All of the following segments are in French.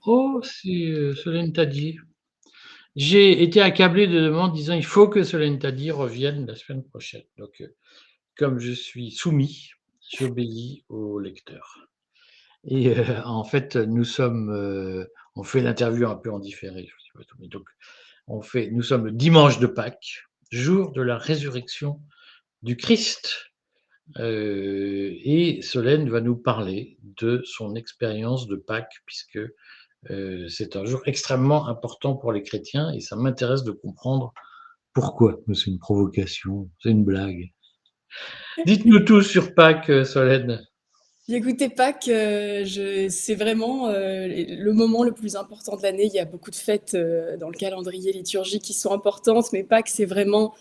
Oh, c'est Solène Tadier. J'ai été accablé de demandes disant: «Il faut que Solène Tadier revienne la semaine prochaine». Donc, comme je suis soumis, j'obéis au lecteur et en fait, on fait l'interview un peu en différé, je sais pas tout, mais donc nous sommes le dimanche de Pâques, jour de la résurrection du Christ, et Solène va nous parler de son expérience de Pâques puisque c'est un jour extrêmement important pour les chrétiens et ça m'intéresse de comprendre pourquoi. Mais c'est une provocation, c'est une blague. Dites-nous tout sur Pâques, Solène. Écoutez, Pâques, c'est vraiment le moment le plus important de l'année. Il y a beaucoup de fêtes dans le calendrier liturgique qui sont importantes, mais Pâques, c'est vraiment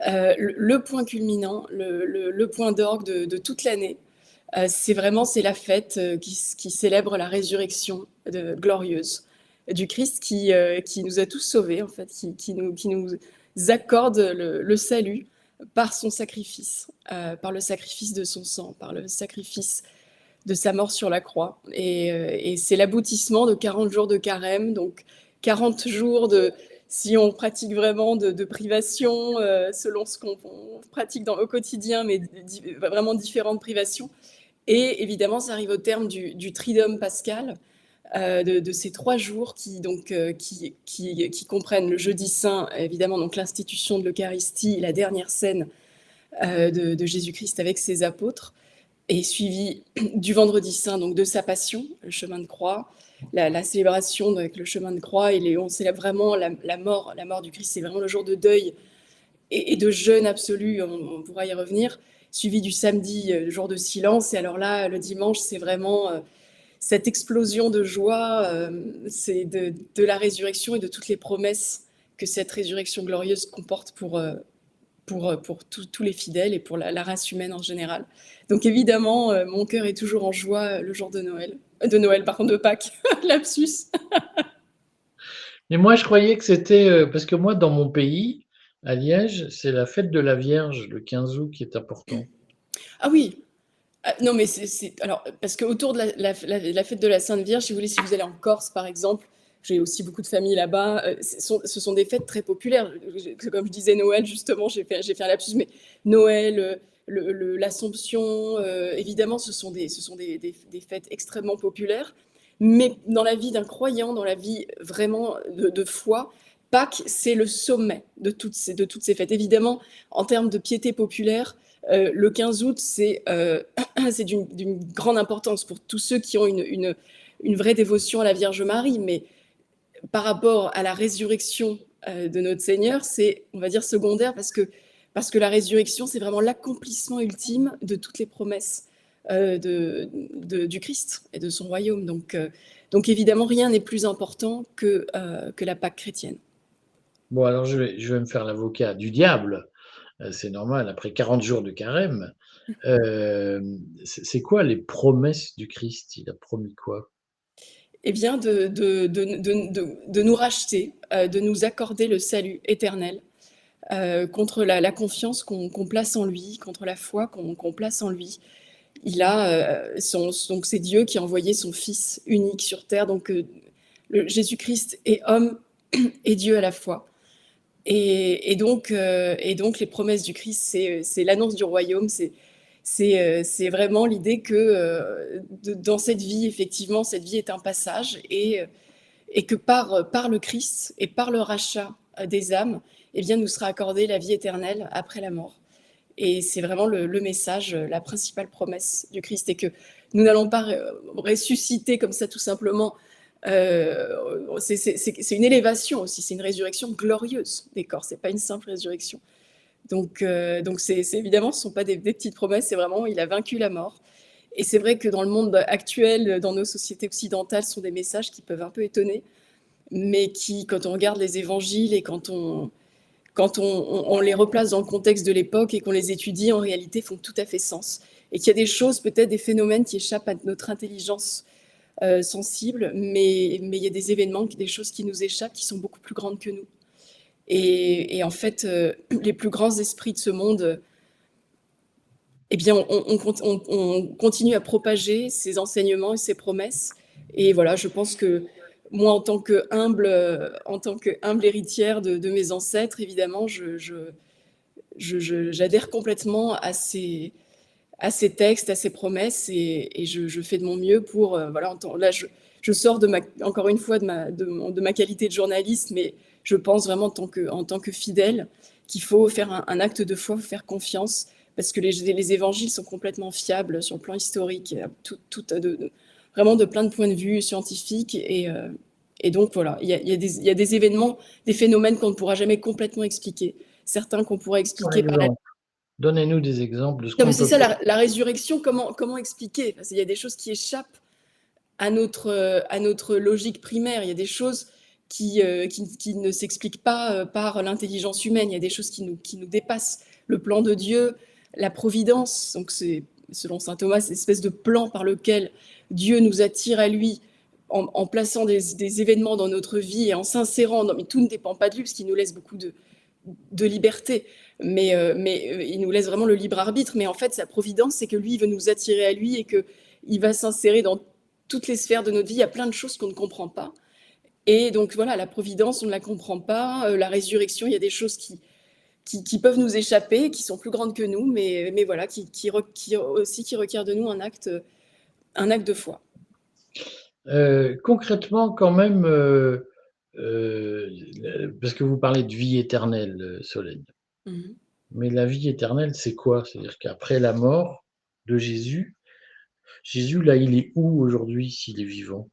le point culminant, le point d'orgue de toute l'année. C'est la fête qui célèbre la résurrection glorieuse du Christ qui nous a tous sauvés, en fait, qui nous accorde le salut par son sacrifice, par le sacrifice de son sang, par le sacrifice de sa mort sur la croix. Et c'est l'aboutissement de 40 jours de carême, donc 40 jours si on pratique vraiment de privation, selon ce qu'on pratique au quotidien, mais vraiment différentes privations. Et évidemment, ça arrive au terme du Triduum pascal, de ces 3 jours qui comprennent le jeudi saint, évidemment, donc l'institution de l'Eucharistie, la dernière scène de Jésus-Christ avec ses apôtres, et suivi du vendredi saint, donc de sa passion, le chemin de croix, la célébration avec le chemin de croix, et on célèbre vraiment la mort du Christ. C'est vraiment le jour de deuil et de jeûne absolu, on pourra y revenir, suivi du samedi, le jour de silence. Et alors là, le dimanche, c'est vraiment cette explosion de joie, c'est de la résurrection et de toutes les promesses que cette résurrection glorieuse comporte pour tous les fidèles et pour la race humaine en général. Donc évidemment, mon cœur est toujours en joie le jour de Noël. De Noël, par contre, de Pâques. Lapsus. Mais moi, je croyais que c'était, parce que moi, dans mon pays, à Liège, c'est la fête de la Vierge, le 15 août, qui est important. Ah oui. Ah, non, mais alors, parce qu'autour de la fête de la Sainte Vierge, si vous voulez, si vous allez en Corse, par exemple, j'ai aussi beaucoup de familles là-bas, ce sont des fêtes très populaires. Comme je disais Noël, justement, j'ai fait un lapsus, mais Noël, l'Assomption, évidemment, ce sont des fêtes extrêmement populaires. Mais dans la vie d'un croyant, dans la vie vraiment de foi, Pâques, c'est le sommet de toutes ces fêtes. Évidemment, en termes de piété populaire, le 15 août, c'est d'une grande importance pour tous ceux qui ont une vraie dévotion à la Vierge Marie, mais par rapport à la résurrection de notre Seigneur, c'est, on va dire, secondaire parce que la résurrection, c'est vraiment l'accomplissement ultime de toutes les promesses du Christ et de son royaume. Donc évidemment, rien n'est plus important que la Pâque chrétienne. Bon, alors je vais me faire l'avocat du diable, c'est normal, après 40 jours de carême. C'est quoi les promesses du Christ? Il a promis quoi? Eh bien, de nous racheter, de nous accorder le salut éternel, contre la confiance qu'on place en lui, contre la foi qu'on place en lui. Donc c'est Dieu qui a envoyé son Fils unique sur terre. Donc Jésus-Christ est homme et Dieu à la fois. Et donc les promesses du Christ, c'est l'annonce du royaume, c'est vraiment l'idée que dans cette vie, effectivement, cette vie est un passage et que par le Christ et par le rachat des âmes, eh bien, nous sera accordée la vie éternelle après la mort. Et c'est vraiment le message, la principale promesse du Christ, et que nous n'allons pas ressusciter comme ça tout simplement. C'est une élévation aussi, c'est une résurrection glorieuse des corps, c'est pas une simple résurrection. Donc évidemment, ce ne sont pas des petites promesses, c'est vraiment, il a vaincu la mort. Et c'est vrai que dans le monde actuel, dans nos sociétés occidentales, ce sont des messages qui peuvent un peu étonner, mais qui, quand on regarde les évangiles et quand on les replace dans le contexte de l'époque et qu'on les étudie, en réalité, font tout à fait sens. Et qu'il y a des choses, peut-être des phénomènes qui échappent à notre intelligence sensible, mais il y a des événements, des choses qui nous échappent, qui sont beaucoup plus grandes que nous. Et en fait, les plus grands esprits de ce monde, eh bien, on continue à propager ces enseignements et ces promesses. Et voilà, je pense que moi, en tant que humble héritière de mes ancêtres, évidemment, j'adhère complètement à ces textes, à ces promesses, et je fais de mon mieux pour, voilà, là, je sors encore une fois de ma qualité de journaliste, mais je pense vraiment en tant que fidèle qu'il faut faire un acte de foi, faire confiance, parce que les évangiles sont complètement fiables sur le plan historique, vraiment de plein de points de vue scientifiques, et donc voilà, il y a des événements, des phénomènes qu'on ne pourra jamais complètement expliquer, certains qu'on pourra Par expliquer par la... exemple, donnez-nous des exemples de ce Non, mais qu'on c'est peut ça, pas. la résurrection, comment expliquer? Parce qu'il y a des choses qui échappent à notre logique primaire. Il y a des choses qui ne s'expliquent pas par l'intelligence humaine. Il y a des choses qui nous dépassent. Le plan de Dieu, la providence, donc c'est, selon saint Thomas, cette espèce de plan par lequel Dieu nous attire à lui en plaçant des événements dans notre vie et en s'insérant. Mais tout ne dépend pas de lui, parce qu'il nous laisse beaucoup de liberté, mais il nous laisse vraiment le libre arbitre. Mais en fait, sa providence, c'est que lui, il veut nous attirer à lui et qu'il va s'insérer dans toutes les sphères de notre vie. Il y a plein de choses qu'on ne comprend pas. Et donc voilà, la providence, on ne la comprend pas. La résurrection, il y a des choses qui peuvent nous échapper, qui sont plus grandes que nous, mais voilà, aussi qui requièrent de nous un acte de foi. Concrètement, quand même, parce que vous parlez de vie éternelle, Solène. Mhm. Mais la vie éternelle, c'est quoi? C'est-à-dire qu'après la mort de Jésus, Jésus, là, il est où aujourd'hui s'il est vivant?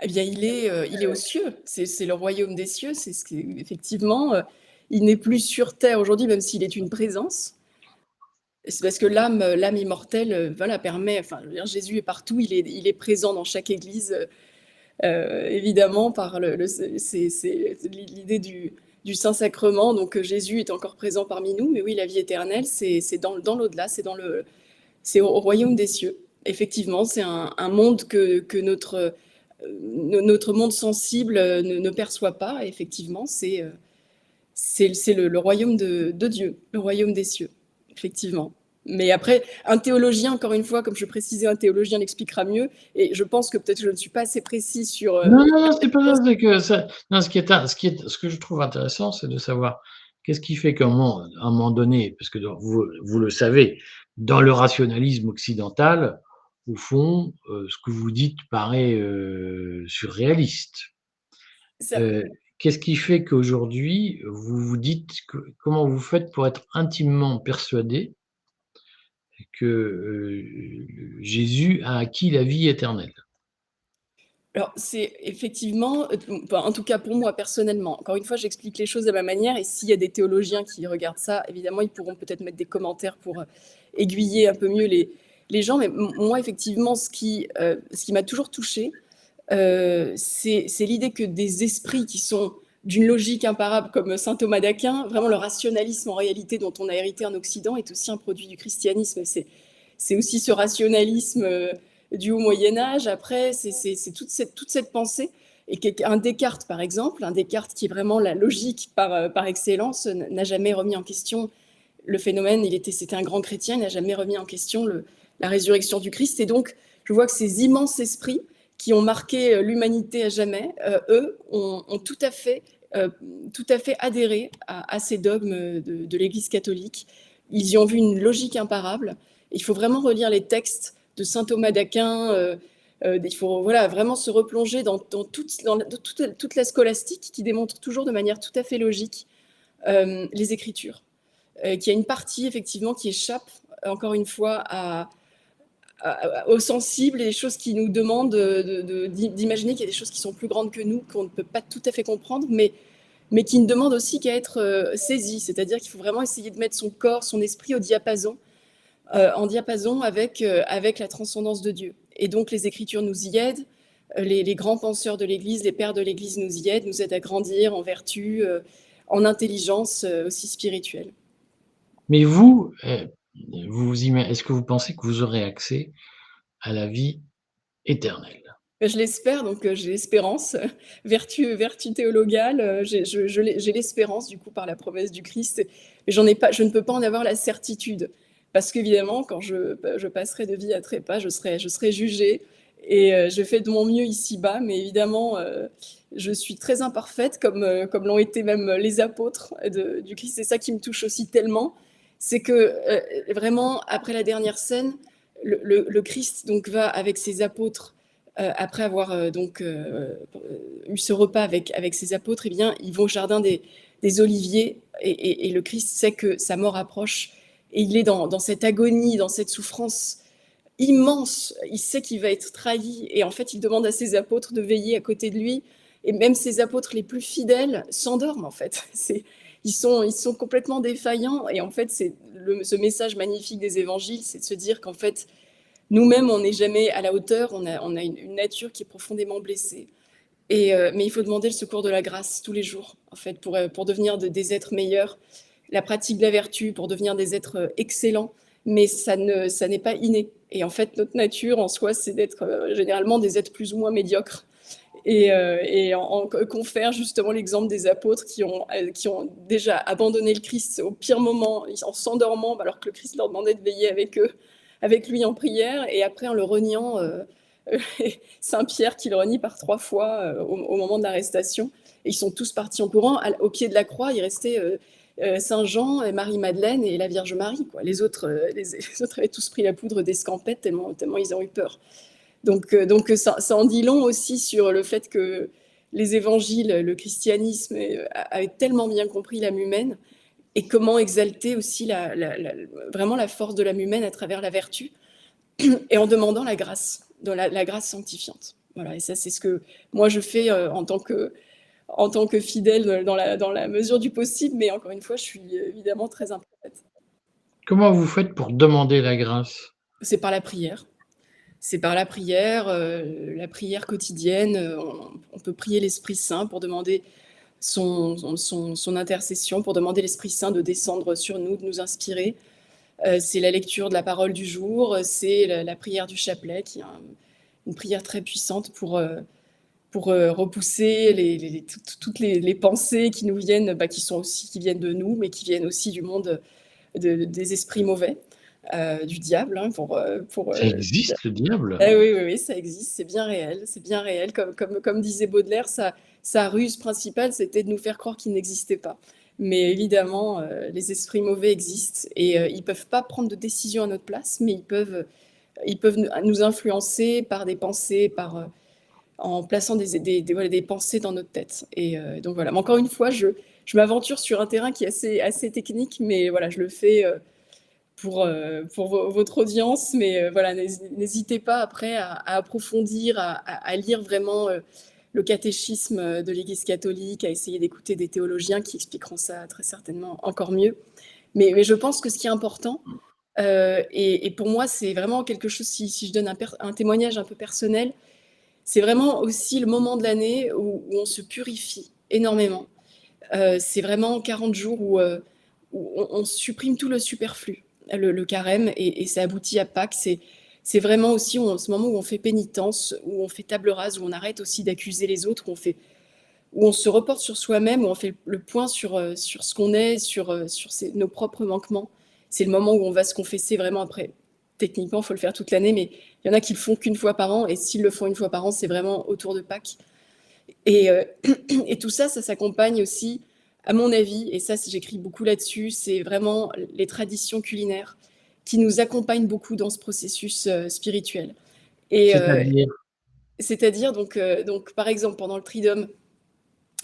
Eh bien, il est aux cieux. C'est le royaume des cieux. C'est ce qui, effectivement, il n'est plus sur terre aujourd'hui, même s'il est une présence. C'est parce que l'âme immortelle, voilà, permet. Enfin, je veux dire, Jésus est partout. Il est présent dans chaque église, évidemment, par c'est l'idée du Saint-Sacrement. Donc, Jésus est encore présent parmi nous. Mais oui, la vie éternelle, c'est dans l'au-delà, c'est au royaume des cieux. Effectivement, c'est un monde que notre monde sensible ne perçoit pas. Effectivement, c'est le royaume de Dieu, le royaume des cieux, effectivement. Mais après, un théologien, encore une fois, comme je précisais, un théologien l'expliquera mieux. Et je pense que peut-être je ne suis pas assez précis sur... Non, non, non, c'est pas ça, c'est que ça non, ce que je trouve intéressant, c'est de savoir qu'est-ce qui fait qu'à un moment donné, parce que vous le savez, dans le rationalisme occidental, au fond, ce que vous dites paraît, surréaliste. ça, Heu, Qu'est-ce qui fait qu'aujourd'hui, vous vous dites que comment vous faites pour être intimement persuadé que, Jésus a acquis la vie éternelle? alors, c'est effectivement, enfin, en tout cas pour moi personnellement, encore une fois, j'explique les choses à ma manière, et s'il y a des théologiens qui regardent ça, évidemment, ils pourront peut-être mettre des commentaires pour aiguiller un peu mieux les gens. Mais moi, effectivement, ce qui m'a toujours touchée, c'est l'idée que des esprits qui sont d'une logique imparable, comme saint Thomas d'Aquin, vraiment le rationalisme en réalité dont on a hérité en Occident est aussi un produit du christianisme. C'est aussi ce rationalisme du haut Moyen Âge. Après, c'est toute cette pensée. Et un Descartes, par exemple, un Descartes qui est vraiment la logique par excellence, n'a jamais remis en question le phénomène. C'était un grand chrétien, il n'a jamais remis en question la résurrection du Christ. Et donc, je vois que ces immenses esprits qui ont marqué l'humanité à jamais, eux, ont tout à fait adhéré à ces dogmes de l'Église catholique. Ils y ont vu une logique imparable. Il faut vraiment relire les textes de saint Thomas d'Aquin. Il faut voilà, vraiment se replonger toute la scolastique qui démontre toujours de manière tout à fait logique les Écritures. Qu'il y a une partie effectivement qui échappe, encore une fois, aux sensibles et des choses qui nous demandent d'imaginer qu'il y a des choses qui sont plus grandes que nous, qu'on ne peut pas tout à fait comprendre, mais qui ne demandent aussi qu'à être saisies. C'est-à-dire qu'il faut vraiment essayer de mettre son corps, son esprit au diapason, en diapason avec la transcendance de Dieu. Et donc les Écritures nous y aident, les grands penseurs de l'Église, les pères de l'Église nous aident à grandir en vertu, en intelligence aussi spirituelle. Mais vous, est-ce que vous pensez que vous aurez accès à la vie éternelle? Je l'espère, donc j'ai l'espérance, vertu théologale, j'ai l'espérance du coup par la promesse du Christ, mais je ne peux pas en avoir la certitude. Parce qu'évidemment, quand je passerai de vie à trépas, je serai jugée et je fais de mon mieux ici-bas, mais évidemment, je suis très imparfaite comme l'ont été même les apôtres du Christ. C'est ça qui me touche aussi tellement, c'est que vraiment, après la dernière scène, le Christ donc va avec ses apôtres après avoir eu ce repas avec ses apôtres, eh bien, ils vont au jardin des Oliviers et le Christ sait que sa mort approche et il est dans cette agonie, dans cette souffrance immense. Il sait qu'il va être trahi et en fait, il demande à ses apôtres de veiller à côté de lui et même ses apôtres les plus fidèles s'endorment en fait. Ils sont complètement défaillants et en fait, ce message magnifique des évangiles, c'est de se dire qu'en fait, nous-mêmes, on n'est jamais à la hauteur, on a une nature qui est profondément blessée. Mais il faut demander le secours de la grâce tous les jours, en fait, pour devenir des êtres meilleurs, la pratique de la vertu pour devenir des êtres excellents, mais ça n'est pas inné. Et en fait, notre nature en soi, c'est d'être généralement des êtres plus ou moins médiocres. Et on confère justement l'exemple des apôtres qui ont déjà abandonné le Christ au pire moment, en s'endormant, alors que le Christ leur demandait de veiller avec eux, avec lui en prière, et après en le reniant, Saint Pierre qui le renie par 3 fois au moment de l'arrestation. Et ils sont tous partis en courant. Au pied de la croix, il restait Saint Jean, et Marie-Madeleine et la Vierge Marie, quoi. Les autres avaient tous pris la poudre d'escampette tellement ils ont eu peur. Donc ça en dit long aussi sur le fait que les évangiles, le christianisme avait tellement bien compris l'âme humaine et comment exalter aussi vraiment la force de l'âme humaine à travers la vertu et en demandant la grâce, la grâce sanctifiante. Voilà, et ça c'est ce que moi je fais en tant que fidèle dans la mesure du possible, mais encore une fois, je suis évidemment très imparfaite. Comment vous faites pour demander la grâce? C'est par la prière. C'est par la prière quotidienne. On peut prier l'Esprit Saint pour demander son intercession, pour demander l'Esprit Saint de descendre sur nous, de nous inspirer. C'est la lecture de la parole du jour, c'est la prière du chapelet, qui est une prière très puissante pour repousser toutes les pensées qui nous viennent, qui viennent de nous, mais qui viennent aussi du monde des esprits mauvais, du diable, hein, Ça existe, le diable? oui, oui, oui, ça existe, c'est bien réel, c'est bien réel. Comme disait Baudelaire, sa ruse principale, c'était de nous faire croire qu'il n'existait pas. Mais évidemment, les esprits mauvais existent et ils ne peuvent pas prendre de décision à notre place, mais ils peuvent nous influencer par des pensées, en plaçant des pensées dans notre tête. Et donc voilà. Mais encore une fois, je m'aventure sur un terrain qui est assez technique, mais voilà, je le fais pour votre audience, mais voilà, n'hésitez pas après à approfondir, à lire vraiment le catéchisme de l'Église catholique, à essayer d'écouter des théologiens qui expliqueront ça très certainement encore mieux. Mais je pense que ce qui est important, et pour moi c'est vraiment quelque chose, si je donne un témoignage un peu personnel, c'est vraiment aussi le moment de l'année où on se purifie énormément. C'est vraiment 40 jours où on supprime tout le superflu, le carême, et ça aboutit à Pâques. C'est vraiment aussi ce moment où on fait pénitence, où on fait table rase, où on arrête aussi d'accuser les autres, où on se reporte sur soi-même, où on fait le point sur ce qu'on est, sur nos propres manquements. C'est le moment où on va se confesser vraiment après. Techniquement, il faut le faire toute l'année, mais il y en a qui le font qu'une fois par an, et s'ils le font une fois par an, c'est vraiment autour de Pâques. Et, et tout ça, ça s'accompagne aussi, à mon avis, et ça j'écris beaucoup là-dessus, c'est vraiment les traditions culinaires qui nous accompagnent beaucoup dans ce processus spirituel. Et C'est-à-dire? c'est-à-dire donc par exemple pendant le Triduum,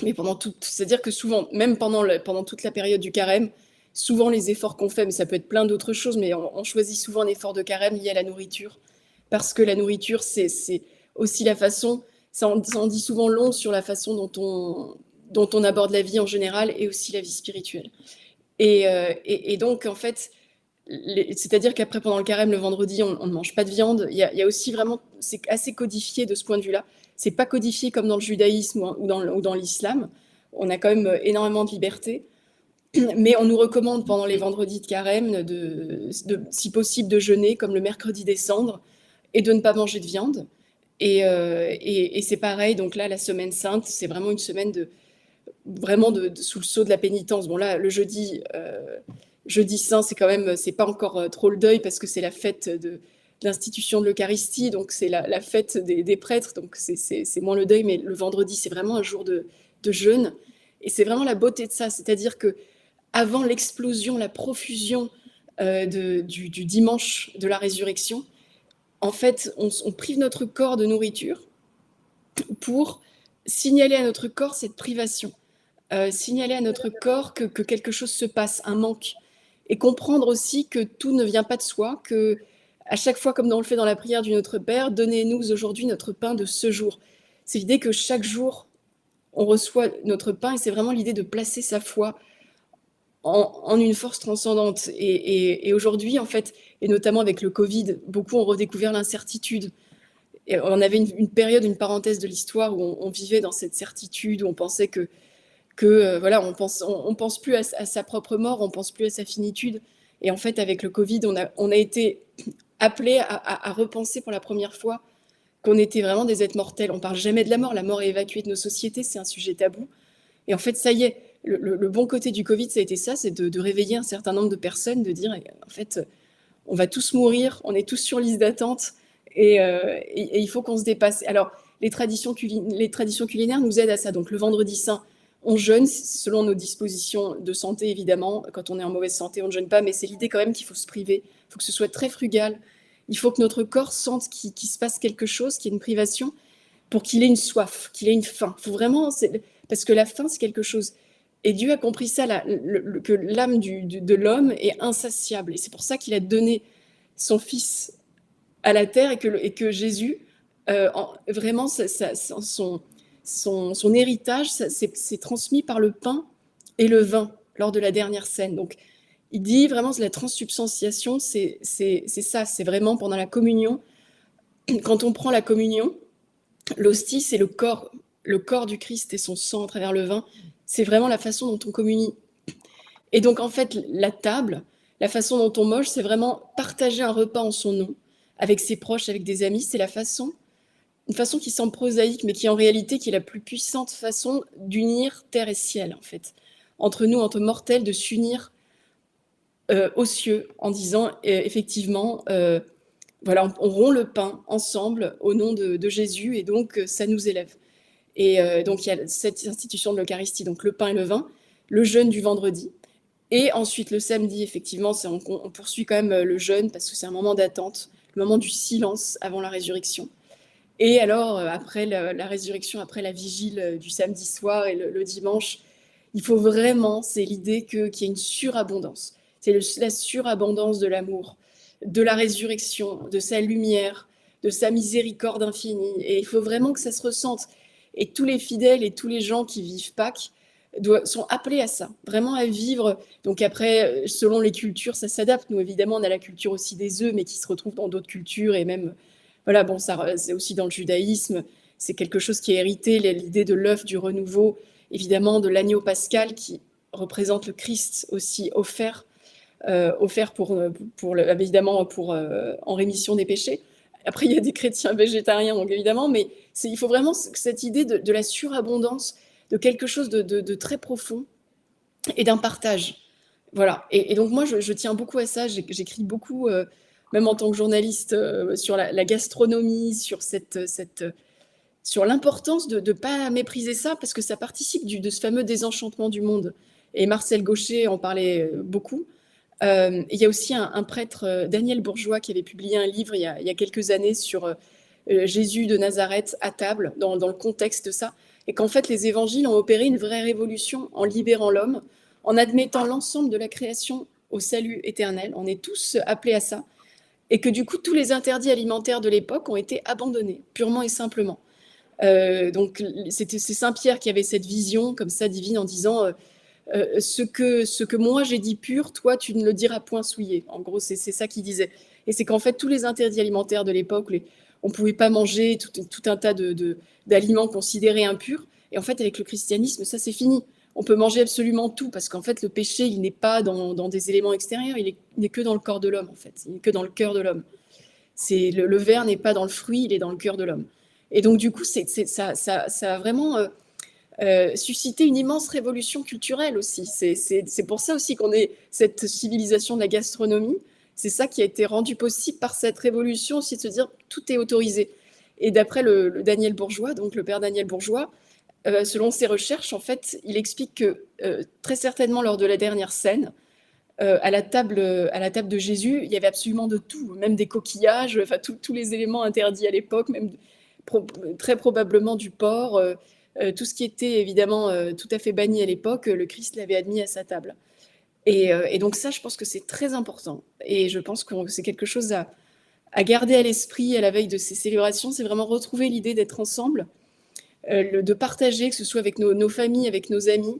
mais c'est-à-dire que souvent, même pendant toute la période du carême, souvent les efforts qu'on fait, mais ça peut être plein d'autres choses, mais on choisit souvent un effort de carême lié à la nourriture, parce que la nourriture, c'est aussi la façon, ça en dit souvent long sur la façon dont on aborde la vie en général et aussi la vie spirituelle. Et donc, en fait, c'est-à-dire qu'après, pendant le carême, le vendredi, on ne mange pas de viande. Il y a aussi vraiment, c'est assez codifié de ce point de vue-là. C'est pas codifié comme dans le judaïsme ou dans l'islam. On a quand même énormément de liberté. Mais on nous recommande pendant les vendredis de carême, si possible, de jeûner, comme le mercredi des cendres, et de ne pas manger de viande. Et c'est pareil, donc là, la semaine sainte, c'est vraiment une semaine vraiment sous le sceau de la pénitence. Bon là, le jeudi saint, c'est quand même, c'est pas encore trop le deuil parce que c'est la fête de l'institution de l'Eucharistie, donc c'est la fête des prêtres, donc c'est moins le deuil, mais le vendredi, c'est vraiment un jour de jeûne. Et c'est vraiment la beauté de ça, c'est-à-dire que avant l'explosion, la profusion du dimanche de la résurrection, en fait, on prive notre corps de nourriture pour signaler à notre corps cette privation, signaler à notre corps que quelque chose se passe, un manque, et comprendre aussi que tout ne vient pas de soi, que à chaque fois, comme on le fait dans la prière du Notre Père, donnez-nous aujourd'hui notre pain de ce jour. C'est l'idée que chaque jour, on reçoit notre pain, et c'est vraiment l'idée de placer sa foi en une force transcendante. Et aujourd'hui, en fait, et notamment avec le Covid, beaucoup ont redécouvert l'incertitude. Et on avait une période, une parenthèse de l'histoire où on vivait dans cette certitude, où on pensait que voilà, on pense plus à sa propre mort, on pense plus à sa finitude. Et en fait, avec le Covid, on a été appelé à repenser pour la première fois qu'on était vraiment des êtres mortels. On parle jamais de la mort est évacuée de nos sociétés, c'est un sujet tabou. Et en fait, ça y est, le bon côté du Covid, ça a été ça, c'est de réveiller un certain nombre de personnes, de dire, en fait, on va tous mourir, on est tous sur liste d'attente, et il faut qu'on se dépasse. Alors, les traditions culinaires nous aident à ça. Donc, le vendredi saint, on jeûne selon nos dispositions de santé, évidemment. Quand on est en mauvaise santé, on ne jeûne pas, mais c'est l'idée quand même qu'il faut se priver, il faut que ce soit très frugal. Il faut que notre corps sente qu'il se passe quelque chose, qu'il y ait une privation, pour qu'il ait une soif, qu'il ait une faim. Faut vraiment, parce que la faim, c'est quelque chose. Et Dieu a compris ça, que l'âme de l'homme est insatiable. Et c'est pour ça qu'il a donné son Fils à la terre, et que Jésus, vraiment, son héritage, c'est transmis par le pain et le vin lors de la dernière scène. Donc, il dit vraiment la transsubstantiation, c'est ça, c'est vraiment pendant la communion. Quand on prend la communion, l'hostie, c'est le corps du Christ et son sang à travers le vin. C'est vraiment la façon dont on communie. Et donc, en fait, la table, la façon dont on mange, c'est vraiment partager un repas en son nom, avec ses proches, avec des amis. C'est une façon qui semble prosaïque, mais qui en réalité qui est la plus puissante façon d'unir terre et ciel, en fait. Entre nous, entre mortels, de s'unir aux cieux, en disant, effectivement, voilà, on rompt le pain ensemble au nom de Jésus, et donc ça nous élève. Et donc il y a cette institution de l'Eucharistie, donc le pain et le vin, le jeûne du vendredi, et ensuite le samedi, effectivement, on poursuit quand même le jeûne parce que c'est un moment d'attente, le moment du silence avant la résurrection. Et alors, après la résurrection, après la vigile du samedi soir et le dimanche, il faut vraiment, c'est l'idée qu'il y ait une surabondance. C'est la surabondance de l'amour, de la résurrection, de sa lumière, de sa miséricorde infinie. Et il faut vraiment que ça se ressente. Et tous les fidèles et tous les gens qui vivent Pâques sont appelés à ça, vraiment à vivre. Donc après, selon les cultures, ça s'adapte. Nous, évidemment, on a la culture aussi des œufs, mais qui se retrouve dans d'autres cultures, et même, voilà, bon, ça, c'est aussi dans le judaïsme. C'est quelque chose qui est hérité, l'idée de l'œuf, du renouveau, évidemment, de l'agneau pascal qui représente le Christ aussi offert évidemment en rémission des péchés. Après, il y a des chrétiens végétariens, donc évidemment, mais il faut vraiment cette idée de la surabondance, de quelque chose de très profond et d'un partage. Voilà. Et donc moi, je tiens beaucoup à ça. J'écris beaucoup, même en tant que journaliste, sur la gastronomie, sur l'importance de ne pas mépriser ça, parce que ça participe de ce fameux désenchantement du monde. Et Marcel Gauchet en parlait beaucoup. Il y a aussi un prêtre, Daniel Bourgeois, qui avait publié un livre il y a quelques années sur Jésus de Nazareth à table, dans le contexte de ça, et qu'en fait les évangiles ont opéré une vraie révolution en libérant l'homme, en admettant l'ensemble de la création au salut éternel. On est tous appelés à ça, et que du coup tous les interdits alimentaires de l'époque ont été abandonnés, purement et simplement. Donc c'est Saint Pierre qui avait cette vision comme ça divine, en disant ce que moi j'ai dit pur, toi tu ne le diras point souillé. En gros, c'est ça qu'il disait. Et c'est qu'en fait, tous les interdits alimentaires de l'époque, on ne pouvait pas manger tout un tas d'aliments considérés impurs. Et en fait, avec le christianisme, ça c'est fini. On peut manger absolument tout, parce qu'en fait, le péché, il n'est pas dans des éléments extérieurs, il n'est que dans le corps de l'homme, en fait. Il n'est que dans le cœur de l'homme. Le ver n'est pas dans le fruit, il est dans le cœur de l'homme. Et donc du coup, ça a vraiment suscité une immense révolution culturelle aussi. C'est pour ça aussi qu'on est cette civilisation de la gastronomie. C'est ça qui a été rendu possible par cette révolution aussi, de se dire tout est autorisé. Et d'après le Daniel Bourgeois, donc le père Daniel Bourgeois, selon ses recherches, en fait, il explique que très certainement lors de la dernière scène, à la table de Jésus, il y avait absolument de tout, même des coquillages, enfin tous les éléments interdits à l'époque, même très probablement du porc, tout ce qui était évidemment tout à fait banni à l'époque, le Christ l'avait admis à sa table. Et donc ça, je pense que c'est très important. Et je pense que c'est quelque chose à garder à l'esprit à la veille de ces célébrations, c'est vraiment retrouver l'idée d'être ensemble, de partager, que ce soit avec nos familles, avec nos amis,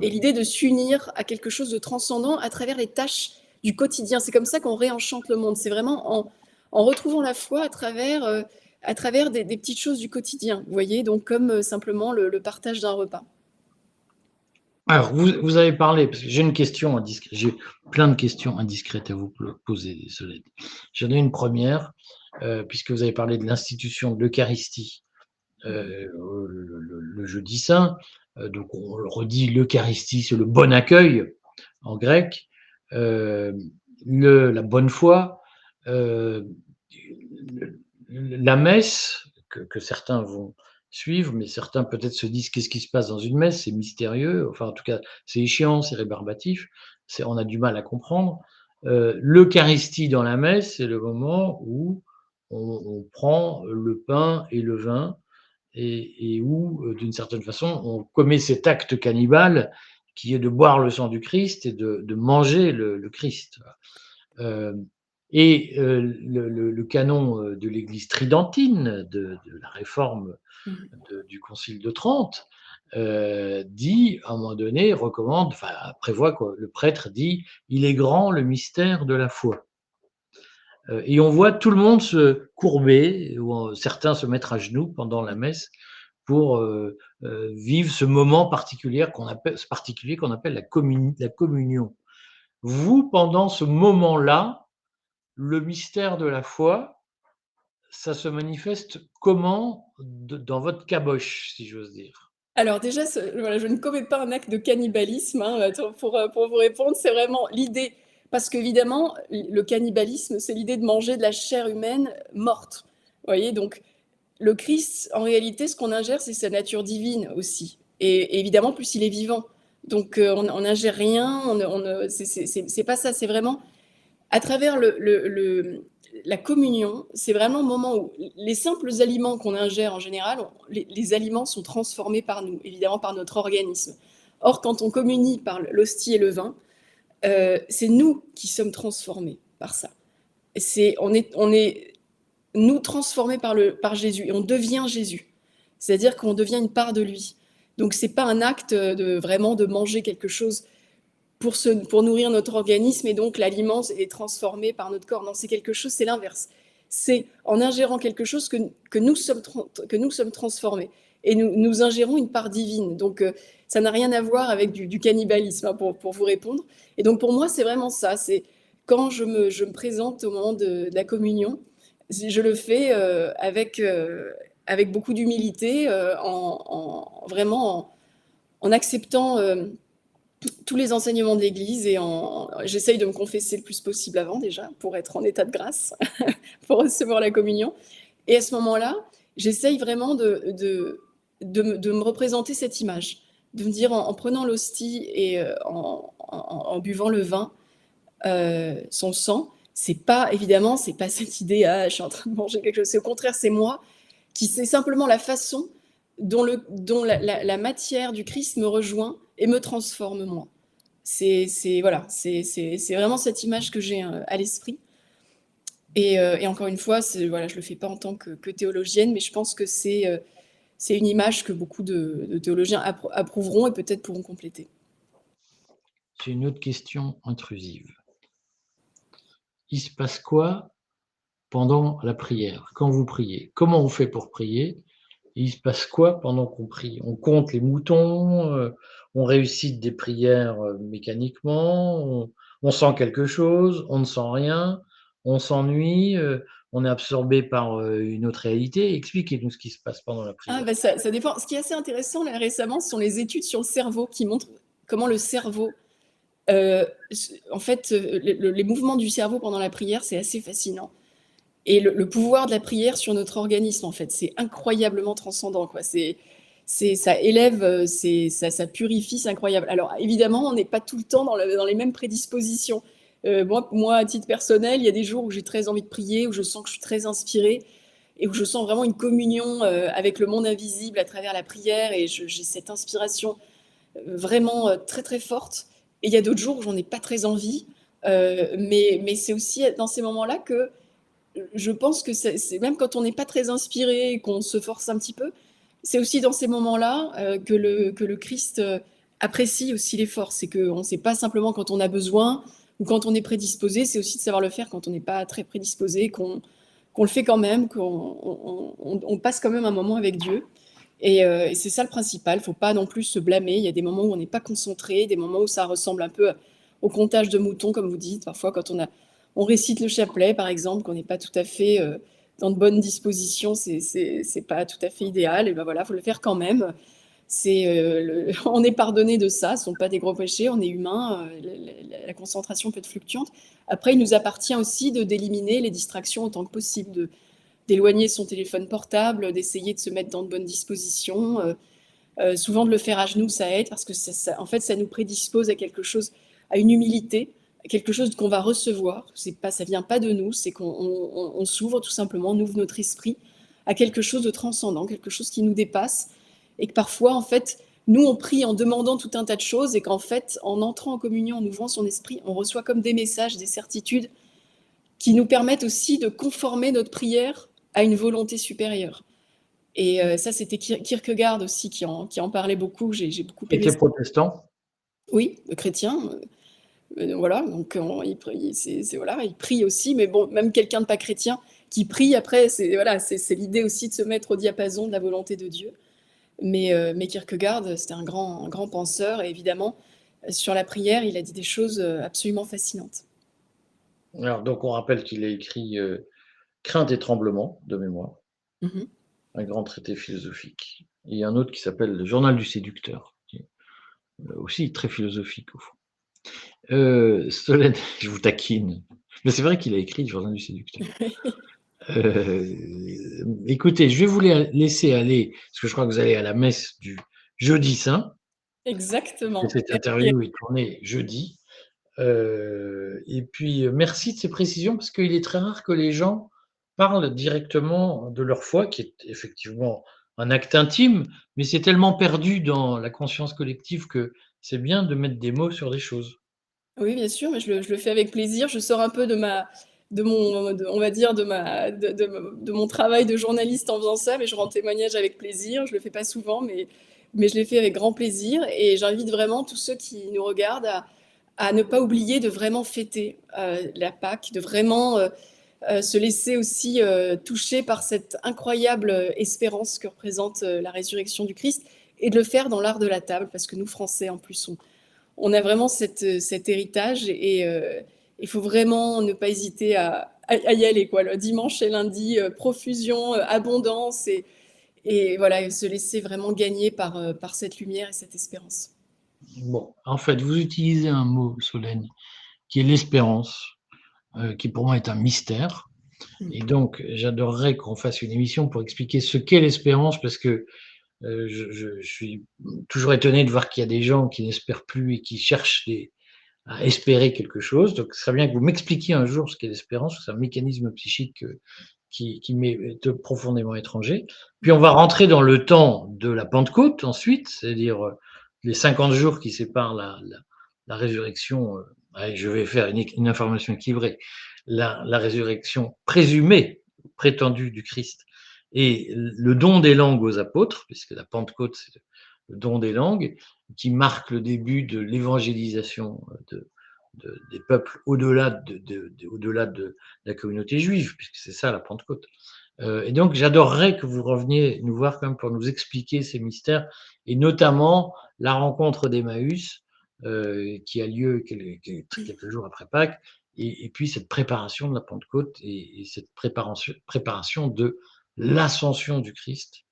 et l'idée de s'unir à quelque chose de transcendant à travers les tâches du quotidien. C'est comme ça qu'on réenchante le monde. C'est vraiment en retrouvant la foi à travers des petites choses du quotidien, vous voyez, donc comme simplement le partage d'un repas. Alors, vous avez parlé, parce que j'ai une question indiscrète, j'ai plein de questions indiscrètes à vous poser, Solène. J'en ai une première, puisque vous avez parlé de l'institution de l'Eucharistie le jeudi saint. Donc, on le redit, l'Eucharistie, c'est le bon accueil en grec, la bonne foi, la messe, que certains vont suivre, mais certains peut-être se disent qu'est-ce qui se passe dans une messe, c'est mystérieux, enfin en tout cas c'est échéant, c'est rébarbatif, on a du mal à comprendre. L'Eucharistie dans la messe, c'est le moment où on prend le pain et le vin et où, d'une certaine façon, on commet cet acte cannibale qui est de boire le sang du Christ et de manger le Christ. Le canon de l'Église tridentine de la réforme du Concile de Trente dit, à un moment donné, recommande, enfin prévoit que le prêtre dit, il est grand le mystère de la foi. Et on voit tout le monde se courber, ou certains se mettre à genoux pendant la messe pour vivre ce moment particulier qu'on appelle la communion. Vous, pendant ce moment-là, le mystère de la foi, ça se manifeste comment dans votre caboche, si j'ose dire? Alors déjà, voilà, je ne commets pas un acte de cannibalisme, hein, pour vous répondre, c'est vraiment l'idée, parce qu'évidemment, le cannibalisme, c'est l'idée de manger de la chair humaine morte. Vous voyez, donc le Christ, en réalité, ce qu'on ingère, c'est sa nature divine aussi. Et évidemment, plus il est vivant. Donc on n'ingère rien, c'est pas ça, c'est vraiment à travers la communion, c'est vraiment le moment où les simples aliments qu'on ingère en général, les aliments sont transformés par nous, évidemment par notre organisme. Or, quand on communie par l'hostie et le vin, c'est nous qui sommes transformés par ça. On est nous transformés par Jésus et on devient Jésus. C'est-à-dire qu'on devient une part de lui. Donc c'est pas un acte vraiment de manger quelque chose pour nourrir notre organisme et donc l'aliment est transformé par notre corps. Non, c'est quelque chose, c'est l'inverse. C'est en ingérant quelque chose que nous sommes transformés. Et nous ingérons une part divine. Donc ça n'a rien à voir avec du cannibalisme, hein, pour vous répondre. Et donc pour moi, c'est vraiment ça. C'est quand je me présente au moment de la communion, je le fais avec beaucoup d'humilité, vraiment en acceptant tous les enseignements de l'Église et j'essaye de me confesser le plus possible avant déjà pour être en état de grâce, pour recevoir la communion. Et à ce moment-là, j'essaye vraiment de me représenter cette image, de me dire en prenant l'hostie et en buvant le vin, son sang, c'est pas évidemment, c'est pas cette idée, ah, je suis en train de manger quelque chose, c'est au contraire, c'est moi c'est simplement la façon dont la matière du Christ me rejoint et me transforme moi. Voilà, c'est vraiment cette image que j'ai à l'esprit. Et encore une fois, voilà, je le fais pas en tant que théologienne, mais je pense que c'est une image que beaucoup de théologiens approuveront et peut-être pourront compléter. J'ai une autre question intrusive. Il se passe quoi pendant la prière, quand vous priez? Comment on fait pour prier? Et il se passe quoi pendant qu'on prie? On compte les moutons, on réussit des prières mécaniquement, on sent quelque chose, on ne sent rien, on s'ennuie. on est absorbé par une autre réalité. Expliquez-nous ce qui se passe pendant la Ah prière. bah, ça dépend. Ce qui est assez intéressant là récemment, ce sont les études sur le cerveau qui montrent comment le cerveau, en fait, les mouvements du cerveau pendant la prière, c'est assez fascinant. Et le pouvoir de la prière sur notre organisme, en fait, c'est incroyablement transcendant, quoi. Ça élève, ça purifie, c'est incroyable. Alors évidemment, on n'est pas tout le temps dans les mêmes prédispositions. Moi, à titre personnel, il y a des jours où j'ai très envie de prier, où je sens que je suis très inspirée et où je sens vraiment une communion avec le monde invisible à travers la prière et j'ai cette inspiration vraiment très très forte. Et il y a d'autres jours où j'en ai pas très envie, mais c'est aussi dans ces moments-là que je pense que c'est même quand on n'est pas très inspiré, qu'on se force un petit peu, c'est aussi dans ces moments-là que le Christ apprécie aussi l'effort. C'est qu'on ne sait pas simplement quand on a besoin ou quand on est prédisposé, c'est aussi de savoir le faire quand on n'est pas très prédisposé, qu'on le fait quand même, qu'on passe quand même un moment avec Dieu. Et c'est ça le principal, il ne faut pas non plus se blâmer. Il y a des moments où on n'est pas concentré, des moments où ça ressemble un peu au comptage de moutons, comme vous dites. Parfois, quand on récite le chapelet, par exemple, qu'on n'est pas tout à fait dans de bonnes dispositions, c'est pas tout à fait idéal. Et ben voilà, faut le faire quand même. On est pardonné de ça, ce ne sont pas des gros péchés, on est humain, la concentration peut être fluctuante. Après, il nous appartient aussi d'éliminer les distractions autant que possible, d'éloigner son téléphone portable, d'essayer de se mettre dans de bonnes dispositions. Souvent, de le faire à genoux, ça aide parce que en fait, ça nous prédispose à quelque chose, à une humilité, à quelque chose qu'on va recevoir. Ça vient pas de nous, c'est qu'on s'ouvre tout simplement, on ouvre notre esprit à quelque chose de transcendant, quelque chose qui nous dépasse. Et que parfois, en fait, nous, on prie en demandant tout un tas de choses et qu'en fait, en entrant en communion, en ouvrant son esprit, on reçoit comme des messages, des certitudes qui nous permettent aussi de conformer notre prière à une volonté supérieure. Et ça, c'était Kierkegaard aussi qui en parlait beaucoup. J'ai beaucoup Qui aimé était ça. protestant. Oui, chrétien. Voilà, donc voilà, il prie aussi, mais bon, même quelqu'un de pas chrétien qui prie, après, voilà, c'est l'idée aussi de se mettre au diapason de la volonté de Dieu. Mais Kierkegaard, c'était un grand penseur, et évidemment, sur la prière, il a dit des choses absolument fascinantes. Alors donc on rappelle qu'il a écrit Crainte et tremblement de mémoire, Mhm. un grand traité philosophique. Et un autre qui s'appelle Le Journal du séducteur, qui est aussi très philosophique au fond. Solène, je vous taquine, mais c'est vrai qu'il a écrit Le Journal du séducteur. Écoutez, je vais vous laisser aller, parce que je crois que vous allez à la messe du jeudi saint, et Exactement. cette interview est tournée jeudi. Et puis, merci de ces précisions, parce qu'il est très rare que les gens parlent directement de leur foi, qui est effectivement un acte intime, mais c'est tellement perdu dans la conscience collective que c'est bien de mettre des mots sur des choses. Oui, bien sûr, mais je le fais avec plaisir. Je sors un peu on va dire, de mon travail de journaliste en faisant ça, mais je rends témoignage avec plaisir. Je le fais pas souvent, mais je l'ai fait avec grand plaisir. Et j'invite vraiment tous ceux qui nous regardent à ne pas oublier de vraiment fêter la Pâque, de vraiment se laisser aussi toucher par cette incroyable espérance que représente la résurrection du Christ et de le faire dans l'art de la table, parce que nous, Français, en plus, on a vraiment cet héritage et il faut vraiment ne pas hésiter à y aller, quoi. Le dimanche et lundi, profusion, abondance et voilà, se laisser vraiment gagner par cette lumière et cette espérance. Bon, en fait, vous utilisez un mot, Solène, qui est l'espérance, qui pour moi est un mystère. Mm. Et donc, j'adorerais qu'on fasse une émission pour expliquer ce qu'est l'espérance, parce que je suis toujours étonné de voir qu'il y a des gens qui n'espèrent plus et qui cherchent à espérer quelque chose. Donc, ce serait bien que vous m'expliquiez un jour ce qu'est l'espérance. C'est un mécanisme psychique qui m'est profondément étranger. Puis, on va rentrer dans le temps de la Pentecôte ensuite, c'est-à-dire les 50 jours qui séparent la résurrection. Allez, je vais faire une information équilibrée. La résurrection présumée, prétendue du Christ, et le don des langues aux apôtres, puisque la Pentecôte, c'est le don des langues, qui marque le début de l'évangélisation des peuples au-delà de la communauté juive, puisque c'est ça la Pentecôte. Et donc, j'adorerais que vous reveniez nous voir quand même pour nous expliquer ces mystères, et notamment la rencontre d'Emmaüs, qui a lieu quelques jours après Pâques, et puis cette préparation de la Pentecôte et cette préparation de l'ascension du Christ,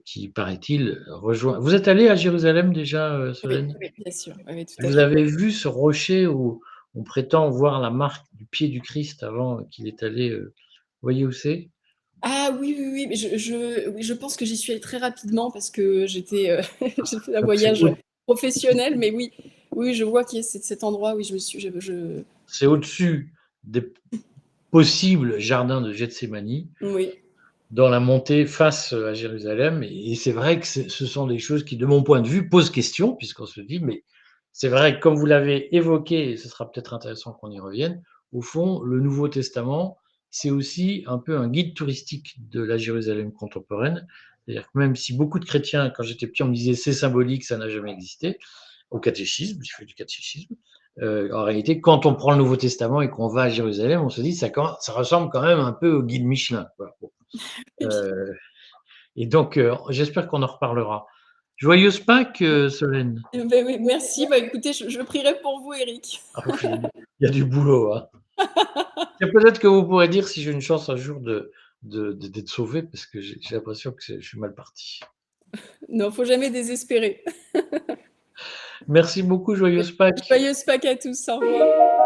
qui, paraît-il, rejoint. Vous êtes allé à Jérusalem déjà, Oui, Solène? oui, bien sûr, oui, oui, tout à Vous fait. avez vu ce rocher où on prétend voir la marque du pied du Christ avant qu'il est allé, vous voyez où c'est? Ah oui, oui, oui, mais oui, je pense que j'y suis allée très rapidement parce que j'étais, j'ai fait un Donc c'est voyage au professionnel, mais oui, oui, je vois qu'il y a cet endroit, oui, je me suis je c'est au-dessus des possibles jardins de Gethsémani, oui, dans la montée face, à Jérusalem, et c'est vrai que ce sont des choses qui, de mon point de vue, posent question, puisqu'on se dit: «Mais c'est vrai que comme vous l'avez évoqué, et ce sera peut-être intéressant qu'on y revienne, au fond, le Nouveau Testament, c'est aussi un peu un guide touristique de la Jérusalem contemporaine». C'est-à-dire que même si beaucoup de chrétiens, quand j'étais petit, on me disait: «C'est symbolique, ça n'a jamais existé», au catéchisme, j'ai fait du catéchisme, en réalité, quand on prend le Nouveau Testament et qu'on va à Jérusalem, on se dit: «Ça ressemble quand même un peu au guide Michelin», quoi. Bon, heu et donc, j'espère qu'on en reparlera. Joyeuse Pâques, Solène. beh, oui, merci. Bah, écoutez, je prierai pour vous, Eric. Ah oui, il y a du boulot, hein. Et peut-être que vous pourrez dire si j'ai une chance un jour d'être sauvé, parce que j'ai l'impression que je suis mal parti. Non, faut jamais désespérer. Merci beaucoup, joyeuse Pâques. Joyeuses Pâques à tous, au revoir.